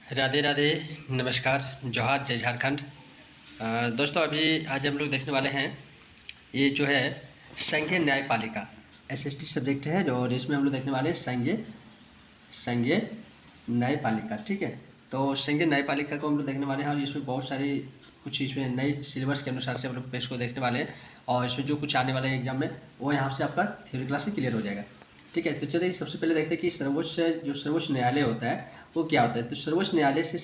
राधे राधे, नमस्कार, जोहार, जय झारखंड। दोस्तों अभी आज हम लोग देखने वाले हैं ये जो है संघीय न्यायपालिका एसएसटी सब्जेक्ट है और इसमें हम लोग देखने वाले हैं संघीय न्यायपालिका। ठीक है, तो संघीय न्यायपालिका को हम लोग देखने वाले हैं और इसमें बहुत सारी कुछ इसमें नई सिलेबस के अनुसार से हम लोग इसको देखने वाले हैं और इसमें जो कुछ आने वाले एग्जाम में वो यहाँ से आपका थ्योरी क्लास से क्लियर हो जाएगा। ठीक है, तो चलिए सबसे पहले देखते हैं कि सर्वोच्च न्यायालय होता है वो क्या होता है। तो सर्वोच्च न्यायालय से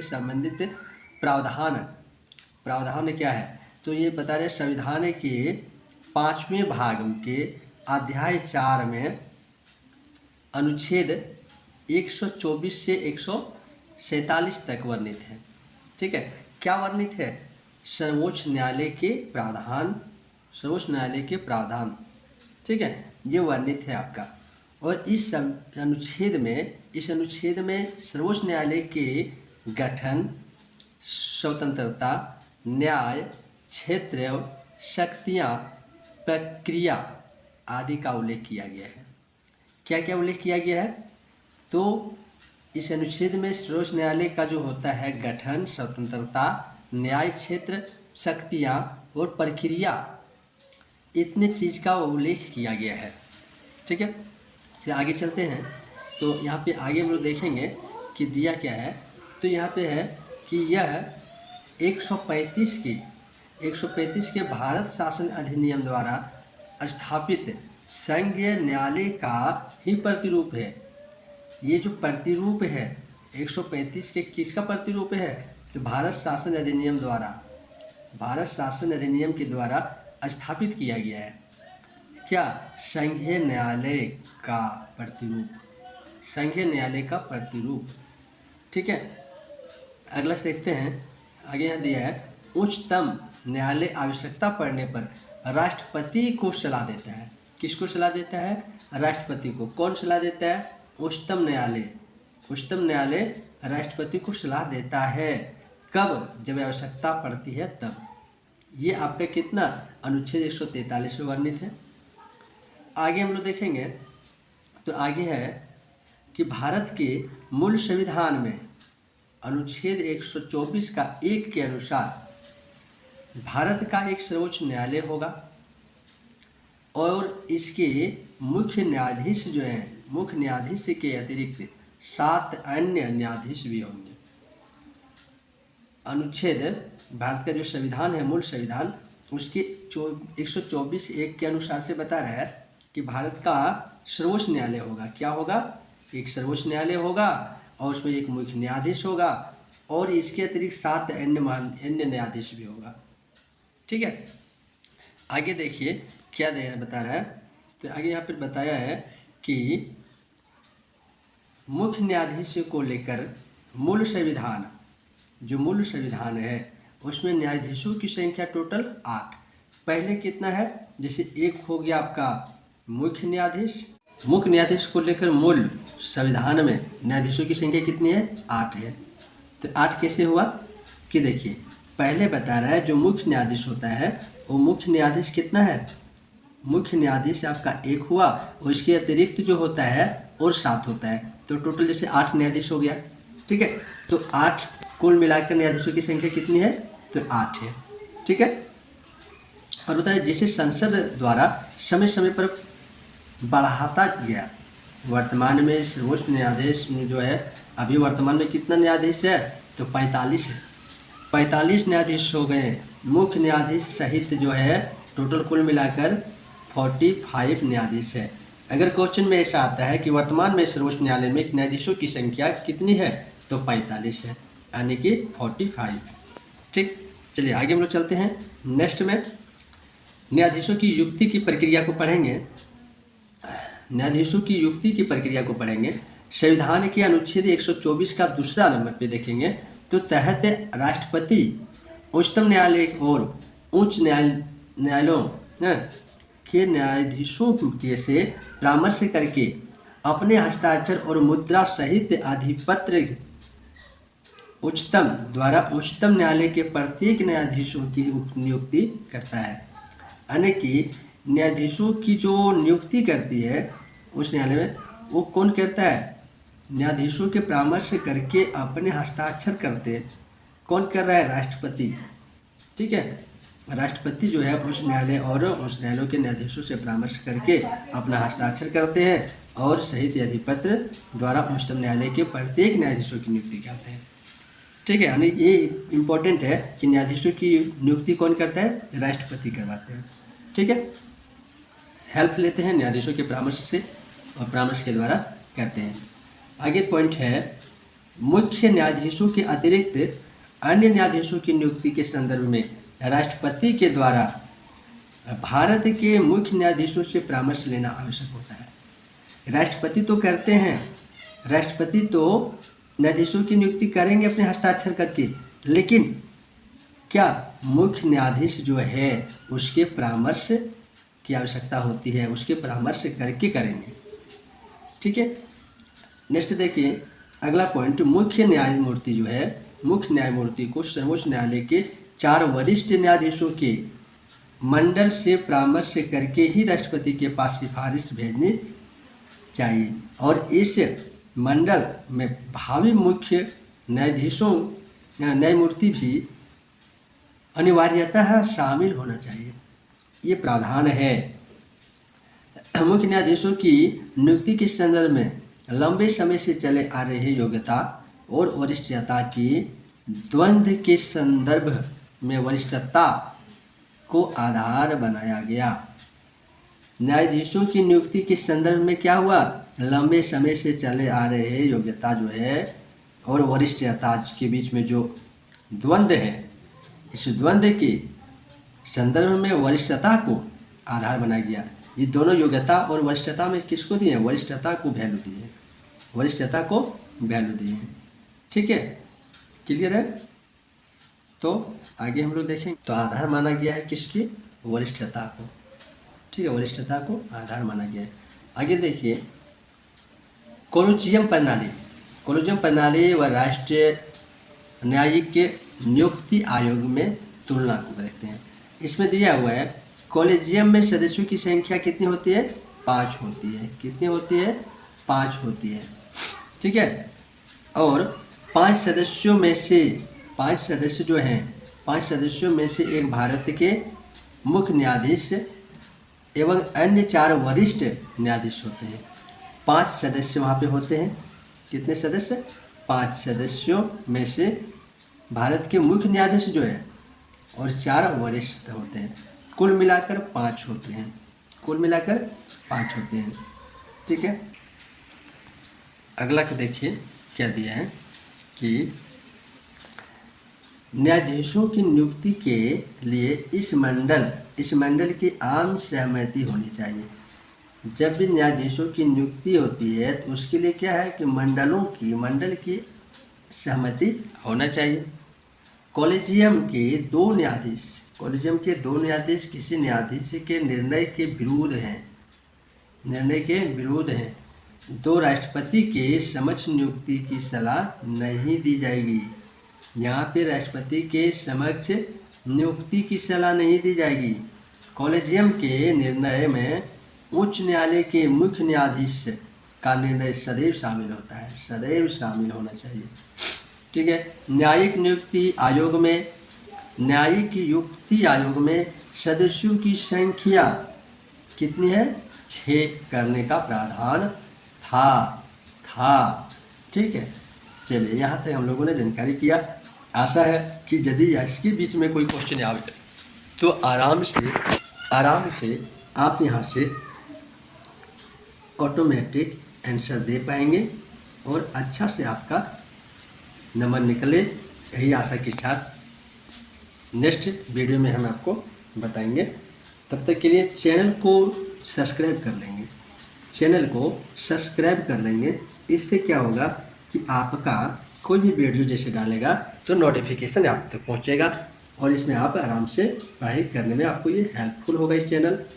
संबंधित प्रावधान क्या है, तो ये बता रहे संविधान के 5वें भाग के अध्याय 4 में अनुच्छेद 124 से 147 तक वर्णित है। ठीक है, क्या वर्णित है? सर्वोच्च न्यायालय के प्रावधान। ठीक है, ये वर्णित है आपका। और इस अनुच्छेद में सर्वोच्च न्यायालय के गठन, स्वतंत्रता, न्याय क्षेत्र, शक्तियाँ, प्रक्रिया आदि का उल्लेख किया गया है। क्या क्या उल्लेख किया गया है? तो इस अनुच्छेद में सर्वोच्च न्यायालय का जो होता है गठन, स्वतंत्रता, न्याय क्षेत्र, शक्तियाँ और प्रक्रिया, इतने चीज़ का उल्लेख किया गया है। ठीक है, फिर आगे चलते हैं। तो यहाँ पे आगे हम लोग देखेंगे कि दिया क्या है। तो यहाँ पे है कि यह 135 के भारत शासन अधिनियम द्वारा स्थापित संघीय न्यायालय का ही प्रतिरूप है। ये जो प्रतिरूप है 135 के किसका प्रतिरूप है? तो भारत शासन अधिनियम के द्वारा स्थापित किया गया है। क्या? संघीय न्यायालय का प्रतिरूप। ठीक है, अगला देखते हैं। आगे यहाँ दिया है उच्चतम न्यायालय आवश्यकता पड़ने पर राष्ट्रपति को सलाह देता है। किसको सलाह देता है? राष्ट्रपति को। कौन सलाह देता है? उच्चतम न्यायालय राष्ट्रपति को सलाह देता है। कब? जब आवश्यकता पड़ती है तब। ये आपका कितना? अनुच्छेद 143 में वर्णित है। आगे हम लोग देखेंगे तो आगे है कि भारत के मूल संविधान में अनुच्छेद 124 का 1 के अनुसार भारत का एक सर्वोच्च न्यायालय होगा और इसके मुख्य न्यायाधीश जो हैं, मुख्य न्यायाधीश के अतिरिक्त 7 अन्य न्यायाधीश भी होंगे। अनुच्छेद भारत का जो संविधान है, मूल संविधान, उसके 124(1) के अनुसार से बता रहा है कि भारत का सर्वोच्च न्यायालय होगा। क्या होगा? एक सर्वोच्च न्यायालय होगा और उसमें एक मुख्य न्यायाधीश होगा और इसके अतिरिक्त 7 अन्य न्यायाधीश भी होगा। ठीक है, आगे देखिए क्या बता रहा है। तो आगे यहाँ पर बताया है कि मुख्य न्यायाधीश को लेकर मूल संविधान है उसमें न्यायाधीशों की संख्या टोटल 8। पहले कितना है? जैसे एक हो गया आपका मुख्य न्यायाधीश को लेकर मूल संविधान में न्यायाधीशों की संख्या कितनी है? 8 है। तो 8 कैसे हुआ कि देखिए पहले बता रहा है जो मुख्य न्यायाधीश होता है वो मुख्य न्यायाधीश कितना है? मुख्य न्यायाधीश आपका 1 हुआ और इसके अतिरिक्त जो होता है और 7 होता है, तो टोटल जैसे 8 न्यायाधीश हो गया। ठीक है, तो 8 कुल मिलाकर न्यायाधीशों की संख्या कितनी है? तो 8 है। ठीक है, और बताइए जैसे संसद द्वारा समय समय पर बढ़ाता गया, वर्तमान में सर्वोच्च न्यायाधीश में जो है अभी वर्तमान में कितना न्यायाधीश है? तो 45 है। 45 न्यायाधीश हो गए। मुख्य न्यायाधीश सहित जो है टोटल कुल मिलाकर 45 न्यायाधीश है। अगर क्वेश्चन में ऐसा आता है कि वर्तमान में सर्वोच्च न्यायालय में न्यायाधीशों की संख्या कितनी है? तो 45 है, यानी कि 45। ठीक, चलिए आगे हम लोग चलते हैं। नेक्स्ट में न्यायाधीशों की युक्ति की प्रक्रिया को पढ़ेंगे। संविधान के अनुच्छेद 124 का दूसरा नंबर पे देखेंगे तो तहत राष्ट्रपति उच्चतम न्यायालय और उच्च न्यायालयों के न्यायाधीशों के से परामर्श करके अपने हस्ताक्षर और मुद्रा सहित अधिपत्र उच्चतम न्यायालय के प्रत्येक न्यायाधीशों की नियुक्ति करता है। यानी कि न्यायाधीशों की जो नियुक्ति करती है उस न्यायालय में वो कौन करता है? न्यायाधीशों के परामर्श करके अपने हस्ताक्षर करते हैं। कौन कर रहा है? राष्ट्रपति। ठीक है, राष्ट्रपति जो है उस न्यायालय और उस न्यायालयों के न्यायाधीशों से परामर्श करके अपना हस्ताक्षर करते हैं और सहित अधिपत्र द्वारा उच्चतम न्यायालय के प्रत्येक न्यायाधीशों की नियुक्ति करते हैं। ठीक है, यानी ये इम्पोर्टेंट है कि न्यायाधीशों की नियुक्ति कौन करता है? राष्ट्रपति करवाते हैं। ठीक है, हेल्प लेते हैं न्यायाधीशों के परामर्श से और परामर्श के द्वारा करते हैं। आगे पॉइंट है, मुख्य न्यायाधीशों के अतिरिक्त अन्य न्यायाधीशों की नियुक्ति के संदर्भ में राष्ट्रपति के द्वारा भारत के मुख्य न्यायाधीशों से परामर्श लेना आवश्यक होता है। राष्ट्रपति तो करते हैं, राष्ट्रपति तो न्यायाधीशों की नियुक्ति करेंगे अपने हस्ताक्षर करके, लेकिन क्या मुख्य न्यायाधीश जो है उसके परामर्श की आवश्यकता होती है, उसके परामर्श करके करेंगे। ठीक है, नेक्स्ट देखिए अगला पॉइंट, मुख्य न्यायमूर्ति जो है, मुख्य न्यायमूर्ति को सर्वोच्च न्यायालय के 4 वरिष्ठ न्यायाधीशों के मंडल से परामर्श करके ही राष्ट्रपति के पास सिफारिश भेजनी चाहिए और इस मंडल में भावी मुख्य न्यायाधीशों न्यायमूर्ति भी अनिवार्यतः शामिल होना चाहिए। ये प्रावधान है। मुख्य न्यायाधीशों की नियुक्ति के संदर्भ में लंबे समय से चले आ रही योग्यता और वरिष्ठता की द्वंद्व के संदर्भ में वरिष्ठता को आधार बनाया गया। न्यायाधीशों की नियुक्ति के संदर्भ में क्या हुआ? लंबे समय से चले आ रहे योग्यता जो है और वरिष्ठता के बीच में जो द्वंद्व है, इस द्वंद्व के संदर्भ में वरिष्ठता को आधार बनाया गया। ये दोनों योग्यता और वरिष्ठता में किसको दिए? वरिष्ठता को वैल्यू दिए, वरिष्ठता को वैल्यू दिए। ठीक है, क्लियर है? तो आगे हम लोग देखें, तो आधार माना गया है किसकी? वरिष्ठता को। ठीक है, वरिष्ठता को आधार माना गया है। आगे देखिए, कोलिजियम प्रणाली, कोलिजियम प्रणाली व राष्ट्रीय न्यायिक के नियुक्ति आयोग में तुलना को देखते हैं। इसमें दिया हुआ है कॉलेजियम में सदस्यों की संख्या कितनी होती है? 5 होती है। कितनी होती है? 5 होती है। ठीक है, और 5 सदस्यों में से 5 सदस्य जो हैं, 5 सदस्यों में से एक भारत के मुख्य न्यायाधीश एवं अन्य 4 वरिष्ठ न्यायाधीश होते हैं। 5 सदस्य वहाँ पे होते हैं। कितने सदस्य? 5 सदस्यों में से भारत के मुख्य न्यायाधीश जो है और 4 वरिष्ठ होते हैं। कुल मिलाकर 5 होते हैं। कुल मिलाकर 5 होते हैं। ठीक है, अगला को देखिए क्या दिया है कि न्यायाधीशों की नियुक्ति के लिए इस मंडल की आम सहमति होनी चाहिए। जब भी न्यायाधीशों की नियुक्ति होती है तो उसके लिए क्या है कि मंडल की सहमति होना चाहिए। कॉलेजियम के 2 न्यायाधीश किसी न्यायाधीश के निर्णय के विरुद्ध हैं, तो राष्ट्रपति के समक्ष नियुक्ति की सलाह नहीं दी जाएगी। यहाँ पे राष्ट्रपति के समक्ष नियुक्ति की सलाह नहीं दी जाएगी। कॉलेजियम के निर्णय में उच्च न्यायालय के मुख्य न्यायाधीश का निर्णय सदैव शामिल होता है, सदैव शामिल होना चाहिए। ठीक है, न्यायिक नियुक्ति आयोग में सदस्यों की संख्या कितनी है? 6 करने का प्रावधान था। ठीक है, चलिए यहाँ तक हम लोगों ने जानकारी किया। आशा है कि यदि इसके बीच में कोई क्वेश्चन आवे तो आराम से आप यहाँ से ऑटोमेटिक आंसर दे पाएंगे और अच्छा से आपका नंबर निकले, यही आशा के साथ नेक्स्ट वीडियो में हम आपको बताएंगे। तब तक के लिए चैनल को सब्सक्राइब कर लेंगे। इससे क्या होगा कि आपका कोई भी वीडियो जैसे डालेगा तो नोटिफिकेशन आप तक पहुंचेगा और इसमें आप आराम से पढ़ाई करने में आपको ये हेल्पफुल होगा इस चैनल।